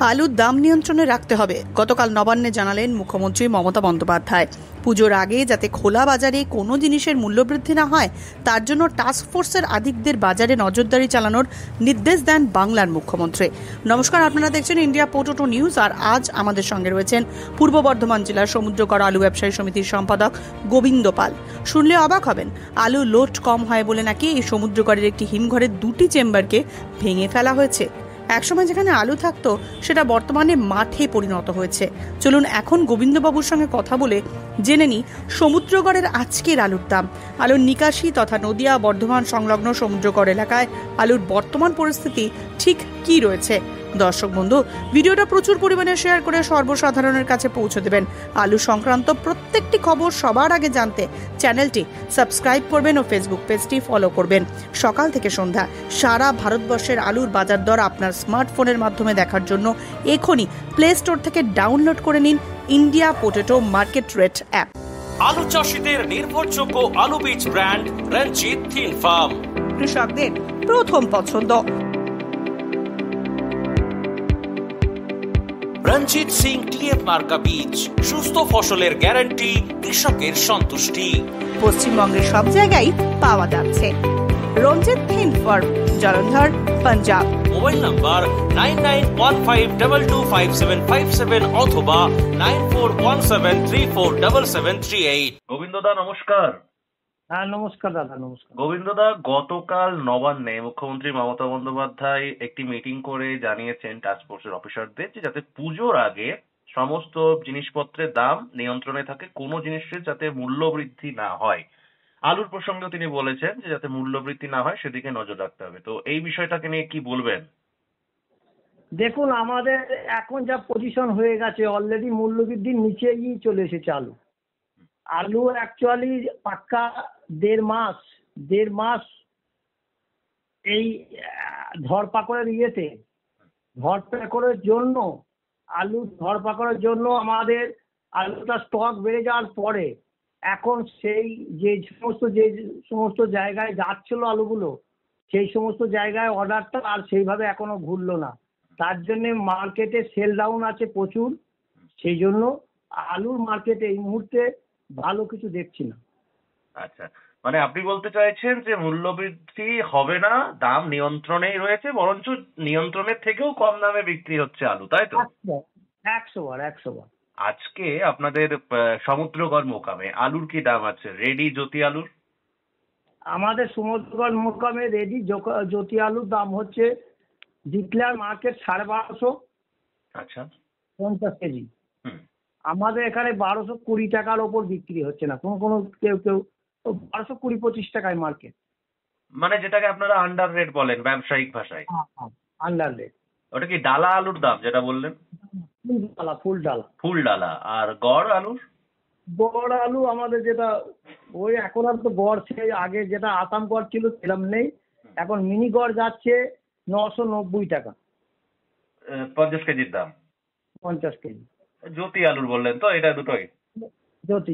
আলুর দাম নিয়ন্ত্রণে রাখতে হবে, গতকাল নবান্নে জানালেন মুখ্যমন্ত্রী মমতা বন্দ্যোপাধ্যায়। পুজোর আগে যাতে খোলা বাজারে কোনো জিনিসের মূল্যবৃদ্ধি না হয় তার জন্য টাস্কফোর্সের আধিকদের বাজারে নজরদারি চালানোর নির্দেশ দেন বাংলার মুখ্যমন্ত্রী। নমস্কার, আপনারা দেখছেন ইন্ডিয়া পোর্টাল নিউজ। আর আজ আমাদের সঙ্গে রয়েছেন পূর্ব বর্ধমান জেলার সমুদ্রকর আলু ব্যবসায়ী সমিতির সম্পাদক গোবিন্দ পাল। শুনলে অবাক হবেন, আলু লোড কম হয় বলে নাকি এই সমুদ্রকরের একটি হিমঘরের 2টি চেম্বারকে ভেঙে ফেলা হয়েছে। একসময় যেখানে আলু থাকতো সেটা বর্তমানে মাঠে পরিণত হয়েছে। চলুন এখন গোবিন্দবাবুর সঙ্গে কথা বলে জেনে নিই সমুদ্রগড়ের আজকের আলুর দাম, আলুর নিকাশি তথা নদিয়া বর্ধমান সংলগ্ন সমুদ্রগড় এলাকায় আলুর বর্তমান পরিস্থিতি ঠিক কি রয়েছে। দর্শক বন্ধু, ভিডিওটা প্রচুর পরিমাণে শেয়ার করে সর্বসাধারণের কাছে পৌঁছে দেবেন। আলু সংক্রান্ত প্রত্যেকটি খবর সবার আগে জানতে চ্যানেলটি সাবস্ক্রাইব করবেন ও ফেসবুক পেজটি ফলো করবেন। সকাল থেকে সন্ধ্যা সারা ভারতবর্ষের আলুর বাজার দর আপনার স্মার্টফোনের মাধ্যমে দেখার জন্য এখনই প্লে স্টোর থেকে ডাউনলোড করে নিন India potato market rate app. আলু চাষীদের নির্ভরযোগ্য আলু বীজ ব্র্যান্ড রঞ্জিত থিন ফার্ম, কৃষকদের প্রথম পছন্দ। রঞ্জিত সিং টিএফ মার্কা বীজ, সুস্থ ফসলের গ্যারান্টি, কৃষকের সন্তুষ্টি। পশ্চিমবঙ্গের সব জায়গায় পাওয়া যাচ্ছে। Ranjit Thind farm, Jalandhar, Punjab. Mobile number 9915225757 অথবা 9417347738। গোবিন্দদা নমস্কার। হ্যাঁ নমস্কার দাদা, নমস্কার। গোবিন্দদা, গতকাল নবান্নে মুখ্যমন্ত্রী মমতা বন্দ্যোপাধ্যায় একটি মিটিং করে জানিয়েছেন টাস্কফোর্সের অফিসারদের যে যাতে পুজোর আগে সমস্ত জিনিসপত্রের দাম নিয়ন্ত্রণে থাকে, কোনো জিনিসের যাতে মূল্য বৃদ্ধি না হয়। আলুর প্রসঙ্গেও তিনি বলেছেন যে যাতে মূল্য বৃদ্ধি না হয় সেদিকে নজর রাখতে হবে। তো এই বিষয়টাকে নিয়ে কি বলবেন? দেখুন, আমাদের এখন যা পজিশন হয়ে গেছে অলরেডি মূল্যবৃদ্ধির নিচেই চলে এসেছে আলু। আলু অ্যাকচুয়ালি পাক্কা দেড় মাস এই ধরপাকড়ের জন্য আমাদের আলুটা স্টক বেড়ে যাওয়ার পরে এখন যে সমস্ত জায়গায় যাচ্ছিল আলুগুলো, সেই সমস্ত জায়গায় অর্ডারটা আর সেইভাবে এখনো ঘুরলো না। তার জন্য মার্কেটে সেল ডাউন আছে প্রচুর। সেই জন্য আলুর মার্কেটে এই মুহূর্তে ভালো কিছু দেখছি না। আচ্ছা, মানে আপনি বলতে চাইছেন যে মূল্য বৃদ্ধি হবে না, দাম নিয়ন্ত্রণেই রয়েছে, বরঞ্চ নিয়ন্ত্রণের থেকেও কম দামে বিক্রি হচ্ছে আলু, তাই তো? 100 বার। আজকে আপনাদের সমুদ্রগড় মোকামে আলুর কি দাম আছে, রেডি জ্যোতি আলুর? আমাদের সমুদ্রগড় মোকামে রেডি জ্যোতি আলুর দাম হচ্ছে ডিক্লেয়ার মার্কেট 1250। আচ্ছা, 50 কেজি। আমাদের এখানে 1220 টাকার ওপর বিক্রি হচ্ছে না, কোনো কেউ 1220-25 টাকায় মার্কেট। মানে যেটাকে আপনারা আন্ডার রেট বলেন ব্যবসায়িক ভাষায়। Under rate. ওটা কি ডালা আলুর দাম যেটা বললেন? ফুল ডালা। আর গড় আলু আমাদের যেটা ওই এখন আর তো গড় সেই আগে যেটা আসাম গড় ছিল সেরকম নেই, এখন মিনি গড় যাচ্ছে 990 টাকা 50 কেজির দাম। 50 কেজি। জ্যোতি আলুর বললেন তো, এটা দুটোই? জ্যোতি।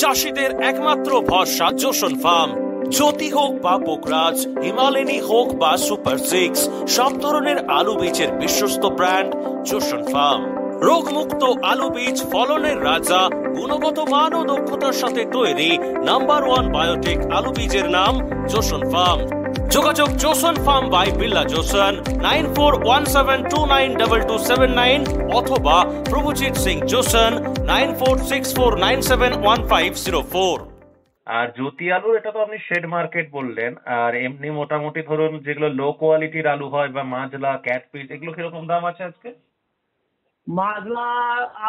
চাষীদের একমাত্র ভরসা জোসন ফার্ম। জ্যোতি হোক বা পোকরাজ, হিমালয়ানি হোক বা সুপার 6, সব ধরনের আলু বীজের বিশ্বস্ত ব্র্যান্ড জোসন ফার্ম। রোগমুক্ত আলু বীজ, ফলনের রাজা, গুণগত মান ও দক্ষতার সাথে তৈরি নাম্বার 1 বায়োটেক আলু বীজের নাম জোসন ফার্ম। যোগাযোগ Joseon farm by Billah Joseon, 9417292279 অথবা প্রভুজিৎ সিং জোসন, 9464971504। আর জ্যোতি আলু, এটা তো আপনি শেড মার্কেট বললেন। আর এমনি মোটামুটি ধরুন যেগুলো লো কোয়ালিটির আলু হয় বা মাজলা, ক্যাটফিশ, এগুলো কিরকম দাম আছে আজকে? মাজলা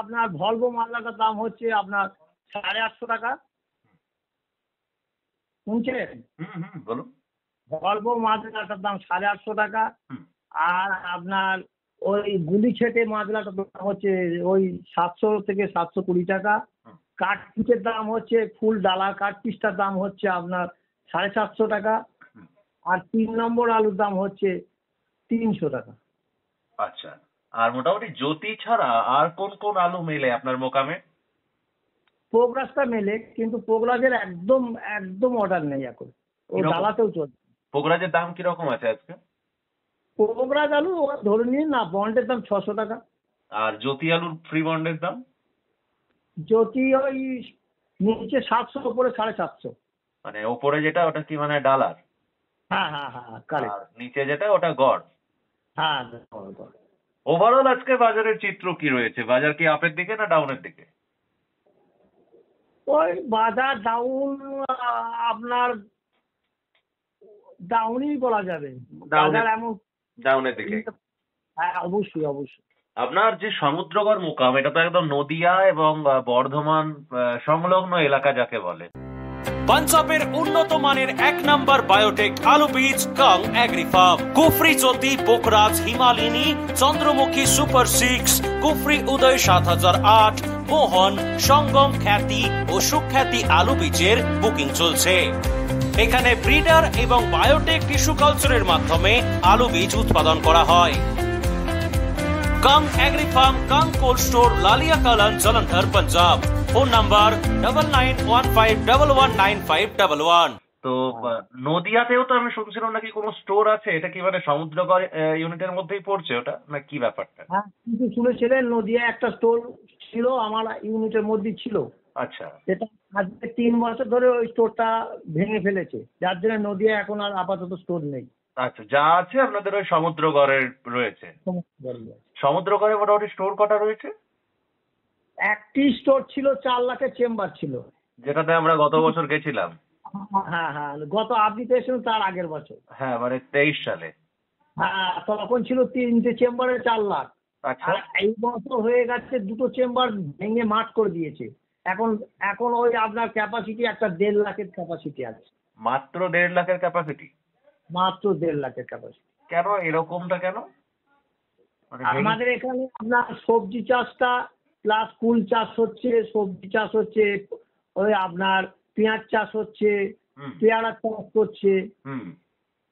আপনার ভলভো মাজলাটার দাম হচ্ছে আপনার 850 টাকা। শুনছেন? বলুন। ভলভো মাজলাটার দাম 850 টাকা। আর আপনার ওই গুলি ছেটে মাজলাটার দাম হচ্ছে ওই 700 থেকে 720 টাকা। কাঠপিসের দাম হচ্ছে, ফুল ডালা কাঠপিসটার দাম হচ্ছে আপনার 750 টাকা। আর 3 নম্বর আলুর দাম হচ্ছে 300 টাকা। আচ্ছা, আর মোটামুটি জ্যোতি ছাড়া আর কোন কোন আলু মেলে আপনার মোকামে? পোগরাজটা মেলে, কিন্তু পোগরাজের একদম অর্ডার নেই এখন, ও ডালাতেও চলছে। পোগরাজের দাম কিরকম আছে আজকে? পোকরাজ আলু ধরে নিন না, বন্ডের দাম 600 টাকা। আর জ্যোতি আলুর ফ্রি বন্ডের দাম? যদি ওই নিচে 700, উপরে 750। মানে ওপরে যেটা ওটা কি মানে ডালার? হ্যাঁ হ্যাঁ হ্যাঁ, কারেক্ট। আর নিচে যেটা ওটা গড়? হ্যাঁ। ওভারঅল আজকে বাজারের চিত্র কি রয়েছে? বাজার কি আপের দিকে না ডাউনের দিকে? ওই বাজার ডাউন, আপনার ডাউনই বলা যাবে। বাজার এমন ডাউনের দিকে? হ্যাঁ, অবশ্যই অবশ্যই। আপনার যে সমুদ্রগড় মোকাম, এটা তো একদম নদিয়া এবং বর্ধমান সংলগ্ন এলাকা যাকে বলে। পাঞ্জাবের উন্নত মানের 1 নম্বর বায়োটেক আলু বীজ কাং এগ্রি ফার্ম, কুফরি জ্যোতি, পোকরাজ, হিমালিনী, চন্দ্রমুখী সুপার 6, কুফরি উদয় 7008, মোহন, সঙ্গম খ্যাতি ও সুখ্যাতি আলু বীজের বুকিং চলছে। এখানে ব্রিডার এবং বায়োটেক টিস্যু কালচারের মাধ্যমে আলু বীজ উৎপাদন করা হয়। Kang agri farm, Kang cold store, Lalia Kalan, Jalandhar, Punjab. Phone number 9915119511। তো নদিয়াতেও তো আমি শুনছিলাম নাকি কোনো স্টোর আছে, এটা কি মানে সমুদ্রগড় ইউনিটের মধ্যেই পড়ছে ওটা, না কি ব্যাপারটা? হ্যাঁ, কিন্তু শুনেছিলেন নদিয়া একটা স্টোর ছিল, আমার ইউনিটের মধ্যেই ছিল। আচ্ছা। সেটা আজকে 3 বছর ধরে ওই স্টোরটা ভেঙে ফেলেছে, যার জন্য নদিয়া এখন আর আপাতত স্টোর নেই। আচ্ছা, যা আছে আপনাদের ওই সমুদ্রগড়ের রয়েছে। সমুদ্রগড়ে মোটামুটি স্টোর কটা রয়েছে? একটি স্টোর ছিল, 4 লাখের চেম্বার ছিল, যেটাতে আমরা গত বছর গেছিলাম। হ্যাঁ হ্যাঁ, গত আপনি তো এসেছিলেন তার আগের বছর। হ্যাঁ, মানে 23 সালে। হ্যাঁ, তখন ছিল 3টে চেম্বারে 4 লাখ। আচ্ছা। আর এই বছর হয়ে গেছে 2টো চেম্বার ভেঙে মাঠ করে দিয়েছে। এখন এখন ওই আপনার ক্যাপাসিটি একটা 1.5 লাখের ক্যাপাসিটি আছে। মাত্র 1.5 লাখের ক্যাপাসিটি? মাত্র 1.5 লাখের ক্যাপাসিটি। কেন এরকমটা কেন? মানে আমাদের এখানে আপনার সবজি চাষটা প্লাস ফুল চাষ হচ্ছে, সবজি চাষ হচ্ছে, ওই আপনার পেঁয়াজ চাষ হচ্ছে, পেয়ারা চাষ করছে,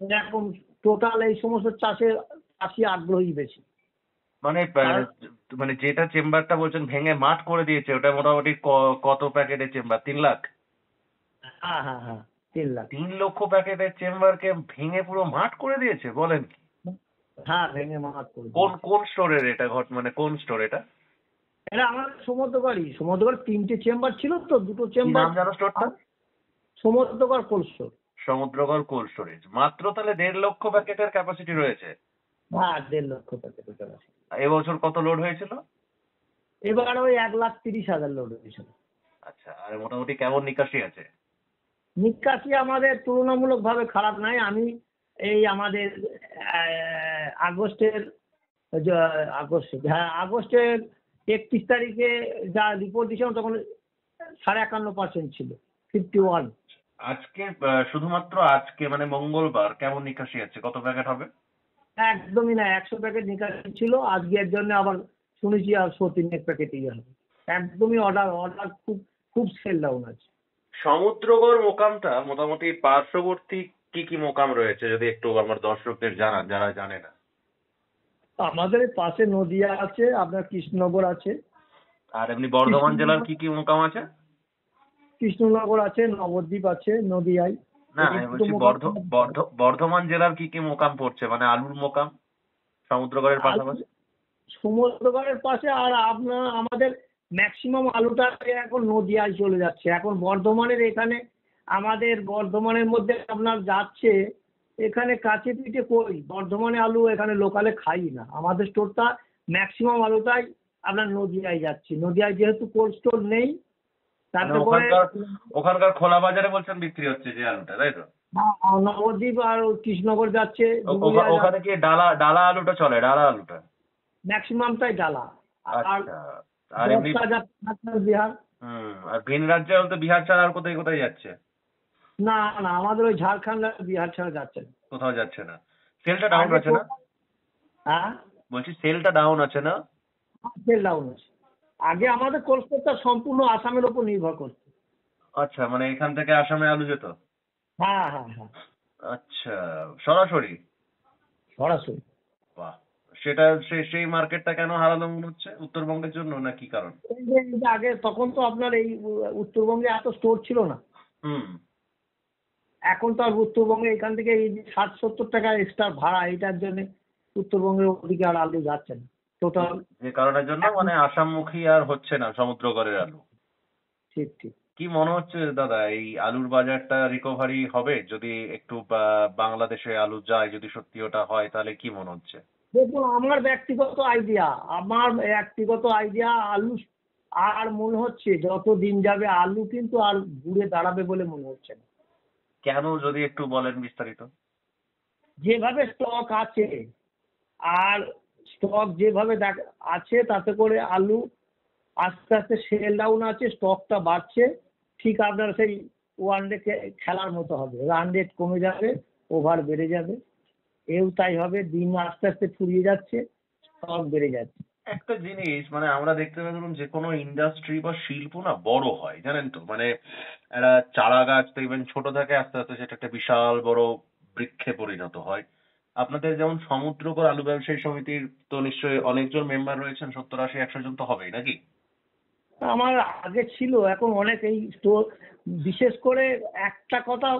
এরকম টোটাল এই সমস্ত চাষি আগ্রহী বেশি। মানে মানে যেটা চেম্বারটা বলছেন ভেঙে মাঠ করে দিয়েছে, ওটা মোটামুটি কত প্যাকেটের চেম্বার? 3 লাখ? হ্যাঁ হ্যাঁ হ্যাঁ, 3 লাখ। 3 লক্ষ প্যাকেটের চেম্বারকে ভেঙে পুরো মাঠ করে দিয়েছে, বলেন কি? হ্যাঁ, ভেঙে মাঠ করে কোন কোন স্টোরের এটা মানে কোন স্টোর এটা? এটা আমাদের সমুদ্রগড় 3টে চেম্বার ছিল তো, 2টো চেম্বার। নাম জানো স্টোরটা? Samudragarh cold store. Samudragarh cold storage. মাত্র তাহলে 1.5 লক্ষ প্যাকেটের ক্যাপাসিটি রয়েছে? হ্যাঁ, 1.5 লক্ষ প্যাকেটের ক্যাপাসিটি। এবছর কত লোড হয়েছিল? এবার ওই 1,30,000 লোড হয়েছিল। আচ্ছা, আর মোটামুটি কেমন নিকাশি আছে? নিকাশি আমাদের তুলনামূলকভাবে খারাপ নাই। আমি এই আমাদের আগস্টের 31 তারিখে যা রিপোর্ট দিয়েছিলাম তখন 51.5% ছিল, 51। আজকে শুধুমাত্র আজকে মানে মঙ্গলবার কেমন নিকাশি আছে? কত প্যাকেট হবে? একদমই না, 100 প্যাকেট নিকাশি ছিল। আজকের জন্য আবার শুনেছি আর 103 প্যাকেট হবে। একদমই অর্ডার খুব খুব সেল ডাউন আছে। সমুদ্রগড় মোকামটা মোটামুটি পার্শ্ববর্তী কি কি মোকাম রয়েছে যদি একটু আমার দর্শকদের জানান, যারা জানে না। আমাদের পাশে নদিয়া আছে, আপনার কৃষ্ণনগর আছে। আর এমনি বর্ধমান জেলার কি কি মোকাম আছে? কৃষ্ণনগর আছে, নবদ্বীপ আছে নদিয়ায়। না, আমি বলছি বর্ধমান জেলার কি কি মোকাম পড়ছে, মানে আলুর মোকাম সমুদ্রগড়ের পাশাপাশি? সমুদ্রগড়ের পাশে আর আপনার আমাদের ম্যাক্সিমাম আলুটা এখন নদিয়ায় চলে যাচ্ছে। এখন বর্ধমানের এখানে আমাদের বর্ধমানের মধ্যে আপনার যাচ্ছে, এখানে কাছে পিঠে কই বর্ধমানে আলু এখানে লোকালে খাই না। আমাদের স্টোরটা ম্যাক্সিমাম আলুটাই আপনার নদিয়ায় যাচ্ছে। নদিয়ায় যেহেতু কোল্ড স্টোর নেই, তারপরে ওখানকার খোলা বাজারে বলছেন বিক্রি হচ্ছে যে আলুটা, তাই তো? নবদ্বীপ আর কৃষ্ণনগর যাচ্ছে। ওখানে কি ডালা আলুটা চলে? ডালা আলুটা ম্যাক্সিমামটাই ডালা। আর এমনি বিহার। আর ভিন রাজ্যে বলতে বিহার ছাড়া আর কোথায় কোথায় যাচ্ছে? না না, আমাদের ওই ঝাড়খণ্ড আর বিহার ছাড়া যাচ্ছে না, কোথাও যাচ্ছে না। সেলটা ডাউন আছে না? হ্যাঁ বলছি সেলটা ডাউন আছে না? সেল ডাউন আছে। আগে আমাদের কোল্ড স্টোরটা সম্পূর্ণ আসামের উপর নির্ভর করছে। আচ্ছা, মানে এখান থেকে আসামে আলু যেত? হ্যাঁ হ্যাঁ হ্যাঁ। আচ্ছা, সরাসরি? সরাসরি। বাহ, সেটা সেই মার্কেটটা কেন হারালো মনে হচ্ছে? উত্তরবঙ্গের জন্য না কি কারণ? আগে তখন তো আপনার এই উত্তরবঙ্গে এত স্টোর ছিল না। এখন তো আর উত্তরবঙ্গে এখান থেকে এই 60-70 টাকা এক্সট্রা ভাড়া, এটার জন্য উত্তরবঙ্গের ওদিকে আর আলু যাচ্ছে না টোটাল। যে কারণের জন্য মানে আসামমুখী আর হচ্ছে না সমুদ্রগড়ের আলু। ঠিক ঠিক। কি মনে হচ্ছে দাদা, এই আলুর বাজারটা রিকভারি হবে যদি একটু বাংলাদেশে আলু যায়, যদি সত্যি ওটা হয় তাহলে কি মনে হচ্ছে? দেখুন আমার ব্যক্তিগত আইডিয়া আলু আর মনে হচ্ছে যত দিন যাবে আলু কিন্তু আর ঘুরে দাঁড়াবে বলে মনে হচ্ছে না। কেন যদি একটু বলেন বিস্তারিত। যেভাবে স্টক আছে আর স্টক যেভাবে আছে তাতে করে আলু আস্তে আস্তে সেল ডাউন আছে, স্টকটা বাড়ছে। ঠিক আপনার সেই ওয়ান ডে খেলার মতো হবে, রান রেট কমে যাবে, ওভার বেড়ে যাবে, এও তাই হবে। দিন আস্তে আস্তে ফুরিয়ে যাচ্ছে, স্টক বেড়ে যাচ্ছে। একটা জিনিস মানে আমরা দেখতে পাই, ধরুন যে কোনো ইন্ডাস্ট্রি বা শিল্প না বড় হয় জানেন তো, মানে একটা চারা গাছ দেখবেন ছোট থাকে, আস্তে আস্তে সেটা একটা বিশাল বড় বৃক্ষে পরিণত হয়। আপনাদের যেমন সমুদ্রকর আলু ব্যবসায়ী সমিতির তো নিশ্চয়ই অনেকজন মেম্বার রয়েছেন, 70-80-100 জন তো হবেই নাকি? আমার আগে ছিল, এখন অনেক এই স্টোর। বিশেষ করে একটা কথা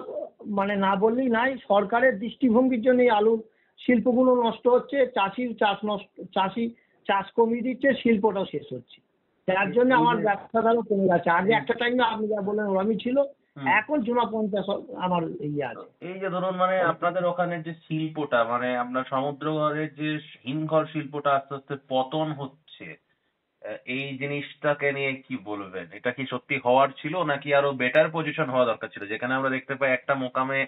মানে না বললেই নাই, সরকারের দৃষ্টিভঙ্গির জন্য এই আলু শিল্পগুলো নষ্ট হচ্ছে, চাষি চাষ কমিয়ে দিচ্ছে, শিল্পটাও শেষ হচ্ছে। যার জন্য আমার ব্যবসাটাও কমে যাচ্ছে। আগে একটা টাইমে আপনি যা বললেন ওরমই ছিল, এখন জোড়া 50 আমার আছে। এই যে ধরুন মানে আপনাদের ওখানে যে শিল্পটা, মানে আপনার সমুদ্রগড়ের যে হিমঘর শিল্পটা আস্তে আস্তে পতন হচ্ছে, এই জিনিসটাকে নিয়ে কি বলবেন? এটা কি সত্যি হওয়ার ছিল নাকি আরো বেটার পজিশন হওয়া দরকার ছিল, যেখানে আমরা দেখতে পাই একটা মোকামে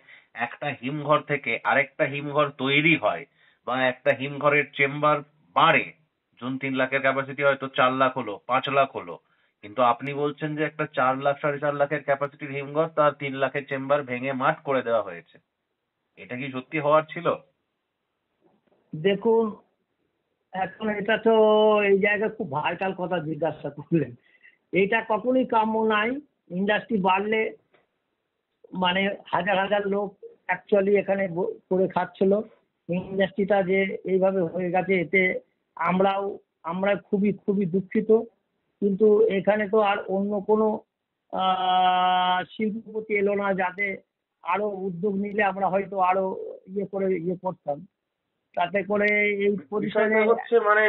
একটা হিমঘর থেকে আরেকটা হিমঘর তৈরি হয়, বা একটা হিমঘরের চেম্বার বাড়ে। জুন 3 লাখের ক্যাপাসিটি হয়তো 4 লাখ হলো, 5 লাখ হলো, কিন্তু আপনি বলছেন যে একটা 4 লাখ 4.5 লাখের ক্যাপাসিটির হিমঘর তার 3 লাখের চেম্বার ভেঙে মাঠ করে দেওয়া হয়েছে। এটা কি সত্যি হওয়ার ছিল? দেখুন এখন এটা তো এই জায়গায় খুব ভাইটাল কথা জিজ্ঞাসা করলেন। এটা কখনোই কাম্য নাই। ইন্ডাস্ট্রি বাড়লে মানে হাজার হাজার লোক অ্যাকচুয়ালি এখানে করে খাচ্ছিল। ইন্ডাস্ট্রিটা যে এইভাবে হয়ে গেছে এতে আমরা খুবই খুবই দুঃখিত। কিন্তু এখানে তো আর অন্য কোনো শিল্পপতি এলো না, যাতে আরো উদ্যোগ নিলে আমরা হয়তো আরো ইয়ে করতাম, তাতে করে এই বিষয়টা পজিশনে। হচ্ছে মানে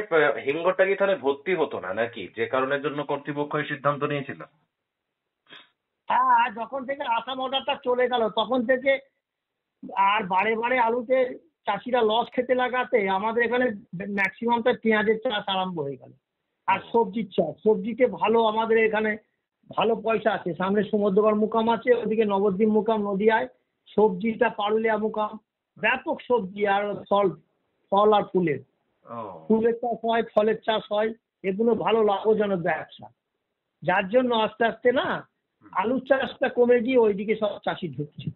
হিমঘরটা কি তাহলে ভর্তি হতো না নাকি, যে কারণের জন্য কর্তৃপক্ষ এই সিদ্ধান্ত নিয়েছিল? হ্যাঁ, যখন থেকে আসাম অর্ডারটা চলে গেল তখন থেকে আর বারে বারে আলুতে চাষিরা লস খেতে লাগাতে আমাদের এখানে ম্যাক্সিমামটা পেঁয়াজের চাষ আরম্ভ হয়ে গেল। আর সবজির চাষ, সবজিতে ভালো আমাদের এখানে ভালো পয়সা আছে। সামনে সমুদ্রগড় মুকাম আছে, ওদিকে নবদ্বীপ মুকাম নদিয়ায়। সবজিটা পারুলিয়া মুকাম, ব্যাপক সবজি আর ফল আর ফুলের চাষ হয়, ফলের চাষ হয়। এগুলো ভালো লাভজনক ব্যবসা। যার জন্য আস্তে আস্তে না আলুর চাষটা কমে গিয়ে ওইদিকে সব চাষি ঢুকছে।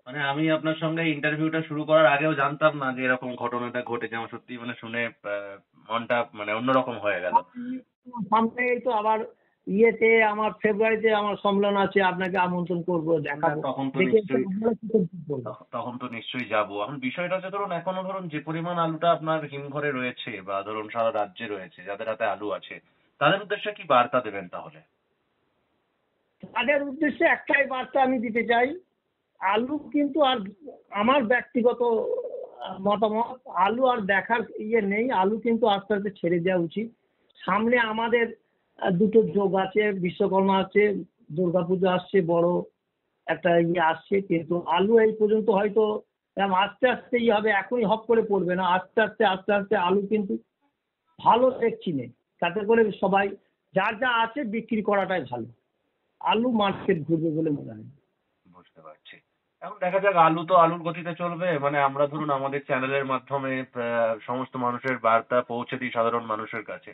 মানে আমি আপনার সঙ্গে ইন্টারভিউটা শুরু করার আগেও জানতাম না যে এরকম ঘটনাটা ঘটেছে। আমার সত্যি মানে শুনে মনটা মানে অন্যরকম হয়ে গেল। সামনে এই তো আবার ইয়েতে আমার ফেব্রুয়ারিতে আমার সম্মেলন আছে, আপনাকে আমন্ত্রণ করবো, দেখাবো। তখন তো নিশ্চয়ই যাবো। এখন বিষয়টা হচ্ছে ধরুন এখনো ধরুন যে পরিমাণ আলুটা আপনার হিমঘরে রয়েছে বা ধরুন সারা রাজ্যে রয়েছে, যাদের হাতে আলু আছে, তাদের উদ্দেশ্যে কি বার্তা দেবেন তাহলে? তাদের উদ্দেশ্যে একটাই বার্তা আমি দিতে চাই, আলু কিন্তু আর আমার ব্যক্তিগত মতামত, আলু আর দেখার ইয়ে নেই। আলু কিন্তু আস্তে আস্তে ছেড়ে দেওয়া উচিত। সামনে আমাদের দুটো যোগ আছে, বিশ্বকর্মা আছে, দুর্গাপুজো আসছে, বড় একটা ইয়ে আসছে। কিন্তু আলু এই পর্যন্ত হয়তো আস্তে আস্তে ইয়ে হবে, এখনই হপ করে পড়বে না। আস্তে আস্তে আলু কিন্তু ভালো দেখছি নেই, তাতে করে সবাই যার যা আছে বিক্রি করাটাই ভালো। আলু মার্কেট ঘুরবে বলে মনে হয়। বুঝতে পারছি। এখন দেখা যাক, আলু তো আলুর গতিতে চলবে। মানে আমরা ধরুন আমাদের চ্যানেলের মাধ্যমে সমস্ত মানুষের বার্তা পৌঁছে দিই সাধারণ মানুষের কাছে।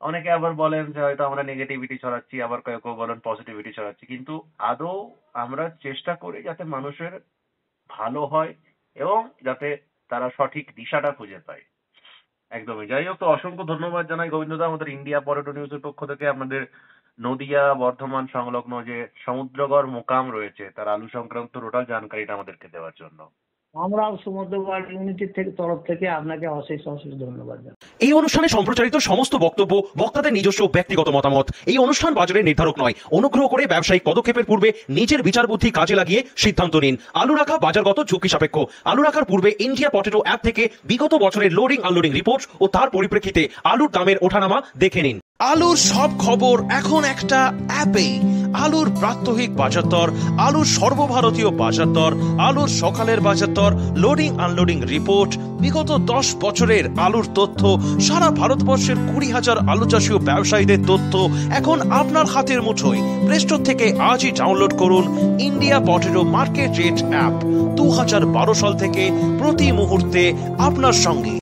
অনেকে আবার বলেন যে হয়তো আমরা নেগেটিভিটি ছড়াচ্ছি, আবার কেউ কেউ বলেন পজিটিভিটি ছড়াচ্ছি, কিন্তু আদৌ আমরা চেষ্টা করি যাতে মানুষের ভালো হয় এবং যাতে তারা সঠিক দিশাটা খুঁজে পায়। একদমই। যাই হোক, তো অসংখ্য ধন্যবাদ জানাই গোবিন্দদা আমাদের ইন্ডিয়া পটেটো নিউজের পক্ষ থেকে আপনাদের নদিয়া বর্ধমান সংলগ্ন যে সমুদ্রগড় মোকাম রয়েছে তার আলু সংক্রান্ত টোটাল জানকারিটা আমাদেরকে দেওয়ার জন্য। আমরাও সমুদ্রগড় ইউনিটির তরফ থেকে আপনাকে অশেষ ধন্যবাদ জানাই। এই অনুষ্ঠানে সম্প্রচারিত সমস্ত বক্তব্য বক্তাদের নিজস্ব ব্যক্তিগত মতামত। এই অনুষ্ঠান বাজারের নির্ধারক নয়। অনুগ্রহ করে ব্যবসায়িক পদক্ষেপের পূর্বে নিজের বিচার বুদ্ধি কাজে লাগিয়ে সিদ্ধান্ত নিন। আলু রাখা বাজারগত ঝুঁকি সাপেক্ষ। আলু রাখার পূর্বে ইন্ডিয়া পটেটো অ্যাপ থেকে বিগত বছরের লোডিং আনলোডিং রিপোর্ট ও তার পরিপ্রেক্ষিতে আলুর দামের ওঠানামা দেখে নিন। আলুর সব খবর এখন একটা অ্যাপে। আলুর প্রাত্যহিক বাজার দর, আলুর সর্বভারতীয় বাজার দর, আলুর সকালের বাজার দর, লোডিং আনলোডিং রিপোর্ট, বিগত 10 বছরের আলুর তথ্য, সারা ভারতবর্ষের 20,000 আলু চাষী ও ব্যবসায়ীদের তথ্য এখন আপনার হাতের মুঠোয়। প্লে স্টোর থেকে আজই ডাউনলোড করুন India potato market rate app. 2012 সাল থেকে প্রতি মুহূর্তে আপনার সঙ্গে।